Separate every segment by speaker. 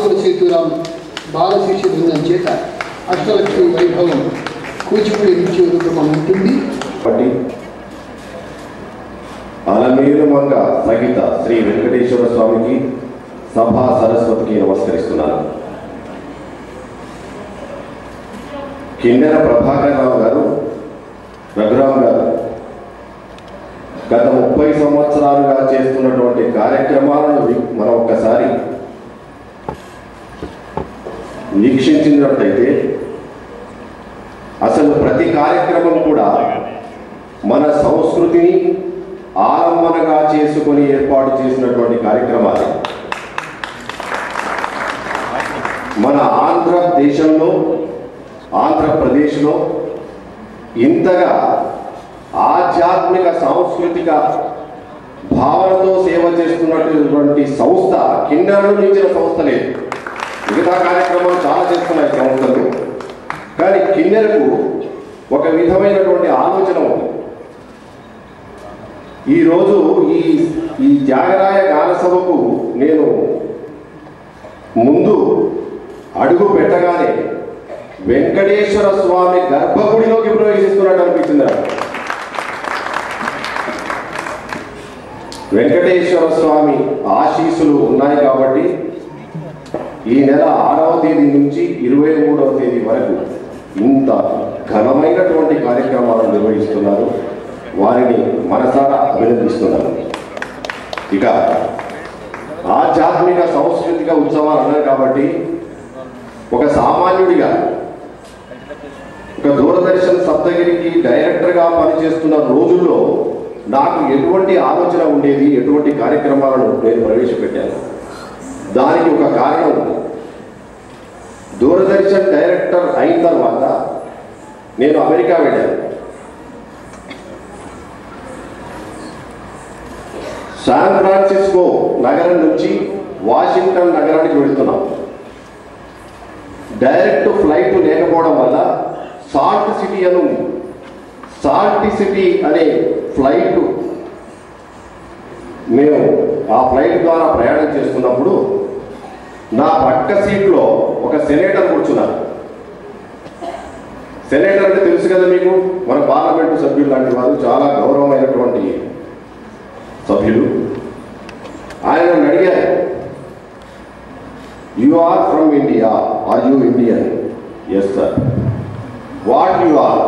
Speaker 1: ఆకుల సీతారాం బాలశిష్య బృందం చేత అష్టలక్ష్మి వైభవం కూచిపూడి నుంచి రూపం ఉంటుంది.
Speaker 2: అలమేలుమంగ సహిత శ్రీ వెంకటేశ్వర స్వామికి సభా సరస్వతికి నమస్కరిస్తున్నాను. కిన్నెర ప్రభాకర్ రావు గారు, రఘురామ్ గారు గత 30 సంవత్సరాలుగా చేస్తున్నటువంటి కార్యక్రమాలను మనం ఒక్కసారి వీక్షించినట్లయితే అసలు ప్రతి కార్యక్రమం కూడా మన సంస్కృతిని ఆలంబనగా చేసుకొని ఏర్పాటు చేసినటువంటి కార్యక్రమాలు. మన ఆంధ్రదేశంలో, ఆంధ్రప్రదేశ్లో ఇంతగా ఆధ్యాత్మిక సాంస్కృతిక భావనతో సేవ చేస్తున్నటువంటి సంస్థ కిన్నెరలో మించిన సంస్థ లేదు. మిగతా కార్యక్రమాలు చాలా చేస్తున్నాయి సంస్థలు, కానీ కిన్నెరకు ఒక విధమైనటువంటి ఆలోచన ఉంది. ఈరోజు ఈ త్యాగరాయ గాన సభకు నేను ముందు అడుగు పెట్టగానే వెంకటేశ్వర స్వామి గర్భగుడిలోకి ప్రవేశిస్తున్నట్టు అనిపించింది. వెంకటేశ్వర స్వామి ఆశీస్సులు ఉన్నాయి కాబట్టి ఈ నెల 6వ తేదీ నుంచి 23వ తేదీ వరకు ఇంత ఘనమైనటువంటి కార్యక్రమాలను నిర్వహిస్తున్నారు. వారిని మనసారా అభినందిస్తున్నారు. ఇక ఆధ్యాత్మిక సాంస్కృతిక ఉత్సవాలు అన్నారు కాబట్టి ఒక సామాన్యుడిగా, ఒక దూరదర్శన్ సప్తగిరికి డైరెక్టర్గా పనిచేస్తున్న రోజుల్లో నాకు ఎటువంటి ఆలోచన ఉండేది, ఎటువంటి కార్యక్రమాలను నేను ప్రవేశపెట్టాను. దానికి ఒక కారణం ఉంది. దూరదర్శన్ డైరెక్టర్ అయిన తర్వాత నేను అమెరికా వెళ్ళాను. శాన్ ఫ్రాన్సిస్కో నగరం నుంచి వాషింగ్టన్ నగరానికి వెళుతున్నాం. డైరెక్ట్ ఫ్లైట్ లేకపోవడం వల్ల సాల్ట్ సిటీ అని ఉంది. సాల్ట్ సిటీ అనే ఫ్లైట్ మేము ఆ ఫ్లైట్ ద్వారా ప్రయాణం చేస్తున్నప్పుడు నా పక్క సీట్లో ఒక సెనేటర్ కూర్చున్నారు. సెనేటర్ అంటే తెలుసు కదా మీకు, మన పార్లమెంటు సభ్యులు లాంటి వారు, చాలా గౌరవమైనటువంటి సభ్యులు. ఆయన నన్ను అడిగారు, you are from India, are you Indian? Yes sir. What you are?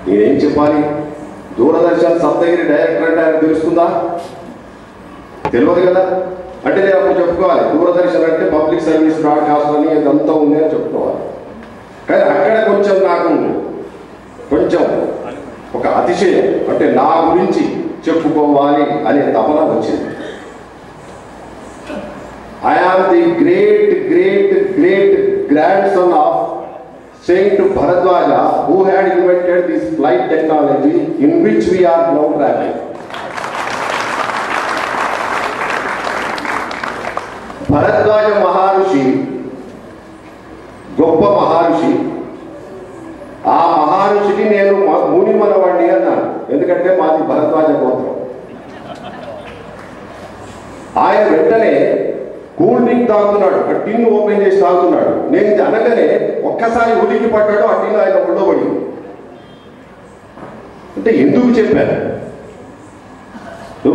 Speaker 2: నేనేం చెప్పాలి? దూరదర్శన్ సప్తగిరి డైరెక్టర్ అంటే ఆయన తెలుస్తుందా? తెలియదు కదా. అంటే నేను అప్పుడు చెప్పుకోవాలి, దూరదర్శన్ అంటే పబ్లిక్ సర్వీస్ బ్రాడ్కాస్ట్ అని ఇదంతా ఉంది అని చెప్పుకోవాలి. కానీ అక్కడ కొంచెం నాకు కొంచెం ఒక అతిశయం, అంటే నా గురించి చెప్పుకోవాలి అనే తపన వచ్చింది. I am the great great great grand son of Saint Bharadwaja, who had invented this flight technology in which we are now traveling. Bharadwaja Maharshi గొప్ప మహర్షి. ఆ మహర్షికి నేను ముని మనవాడిని అన్నాను, ఎందుకంటే మాది భరద్వాజ గోత్రం. ఆయన వెంటనే కూల్ డ్రింక్ తాగుతున్నాడు, ఆ టిన్ ఓపెన్ చేసి తాగుతున్నాడు. నేను ఇది అనగానే ఒక్కసారి ఉలికి పడ్డాడు, ఆ టిన్ ఆయన ఒళ్ళో పడింది. అంటే ఎందుకు చెప్పాను?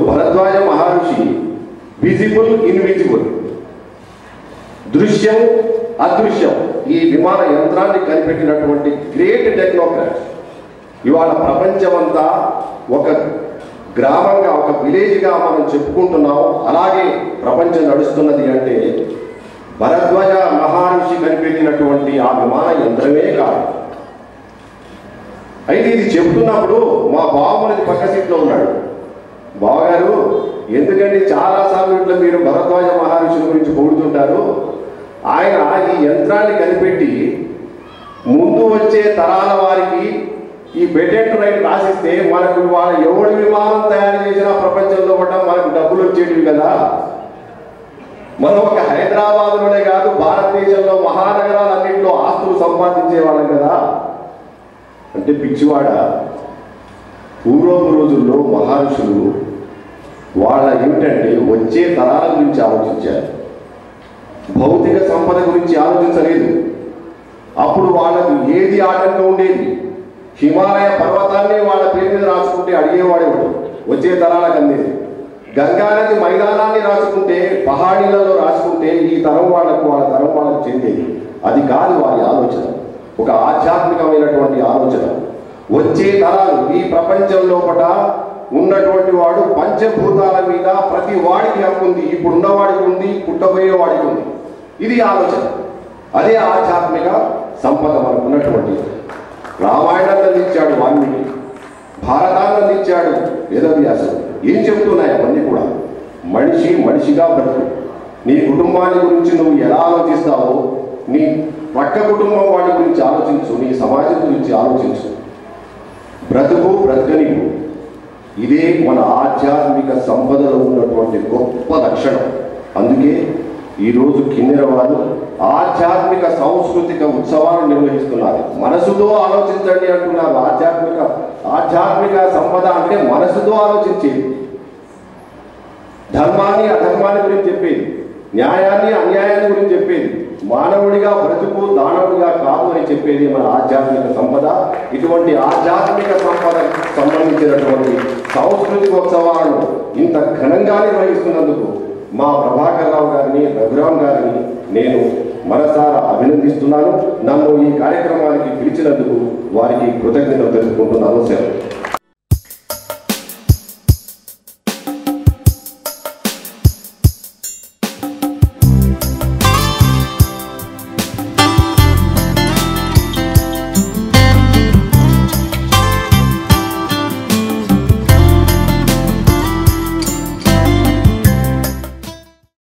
Speaker 2: భరద్వాజ మహర్షి విజిబుల్ ఇన్విజిబుల్, దృశ్యం అదృశ్యం, ఈ విమాన యంత్రాన్ని కనిపెట్టినటువంటి గ్రేట్ టెక్నోక్రాట్. ఇవాళ ప్రపంచమంతా ఒక గ్రామంగా, ఒక విలేజ్గా మనం చెప్పుకుంటున్నాం. అలాగే ప్రపంచం నడుస్తున్నది అంటే భరద్వాజ మహర్షి కనిపెట్టినటువంటి ఆ విమాన యంత్రమే కాదు. అయితే ఇది చెప్తున్నప్పుడు మా బావమరిది పక్క సీట్లో ఉన్నాడు. బావగారు, ఎందుకంటే చాలాసార్లు ఇట్లా మీరు భరద్వాజ మహర్షి గురించి పొగుడుతుంటారు. ఆయన ఈ యంత్రాన్ని కనిపెట్టి ముందు వచ్చే తరాల వారికి ఈ పేటెంట్ రైట్ రాసిస్తే మనకు వాళ్ళ ఎవడి విమానం తయారు చేసినా ప్రపంచంలో కూడా మనకు డబ్బులు వచ్చేటివి కదా. మనం ఒక హైదరాబాద్లోనే కాదు, భారతదేశంలో మహానగరాలన్నింటిలో ఆస్తులు సంపాదించే వాళ్ళం కదా. అంటే పిచ్చివాడ, పూర్వపు రోజుల్లో మహర్షులు వాళ్ళ ఏమిటంటే వచ్చే తరాల గురించి ఆలోచించారు. భౌతిక సంపద గురించి ఆలోచించలేదు. అప్పుడు వాళ్ళకు ఏది ఆటంకం ఉండేది? హిమాలయ పర్వతాన్ని వాళ్ళ పేరు మీద రాసుకుంటే అడిగేవాడేవాడు, వచ్చే తరాలకు అందేది. గంగానది మైదానాన్ని రాసుకుంటే, పహాడీలలో రాసుకుంటే ఈ తరం వాళ్లకు వాళ్ళ తరం వాళ్ళకు చెందేది. అది కాదు వారి ఆలోచన, ఒక ఆధ్యాత్మికమైనటువంటి ఆలోచన. వచ్చే తరాలు, ఈ ప్రపంచం లోపల ఉన్నటువంటి వాడు పంచభూతాల మీద ప్రతి వాడికి హక్కు ఉంది. ఇప్పుడున్న వాడికి ఉంది, పుట్టబోయే వాడికి ఉంది. ఇది ఆలోచన. అదే ఆధ్యాత్మిక సంపద మనకు ఉన్నటువంటి. రామాయణాన్ని అందించాడు వాల్మీకి, భారతాన్ని అందించాడు వేదవ్యాసుడు. ఏం చెబుతున్నాయి అవన్నీ కూడా? మనిషి మనిషిగా బ్రతుకు. నీ కుటుంబాన్ని గురించి నువ్వు ఎలా ఆలోచిస్తావో, నీ పక్క కుటుంబం వాడి గురించి ఆలోచించు, నీ సమాజం గురించి ఆలోచించు. బ్రతుకు బ్రతకనివు. ఇదే మన ఆధ్యాత్మిక సంపదలో ఉన్నటువంటి గొప్ప లక్షణం. అందుకే ఈరోజు కిన్నెర వారు ఆధ్యాత్మిక సాంస్కృతిక ఉత్సవాలు నిర్వహిస్తున్నారు. మనసుతో ఆలోచించండి అంటున్నారు. ఆధ్యాత్మిక సంపద అంటే మనసుతో ఆలోచించేది. ధర్మాన్ని అధర్మాన్ని గురించి చెప్పేది, న్యాయాన్ని అన్యాయాన్ని గురించి చెప్పేది, మానవుడిగా బ్రతుకు దానవుడిగా కాదు అని చెప్పేది మన ఆధ్యాత్మిక సంపద. ఇటువంటి ఆధ్యాత్మిక సంపద సంబంధించినటువంటి సాంస్కృతికోత్సవాలను ఇంత ఘనంగా నిర్వహిస్తున్నందుకు మా ప్రభాకర్ రావు గారిని, రఘురామ్ గారిని నేను మనసారా అభినందిస్తున్నాను. నన్ను ఈ కార్యక్రమానికి పిలిచినందుకు వారికి కృతజ్ఞతలు తెలుపుకుంటున్నాను. సెలవు.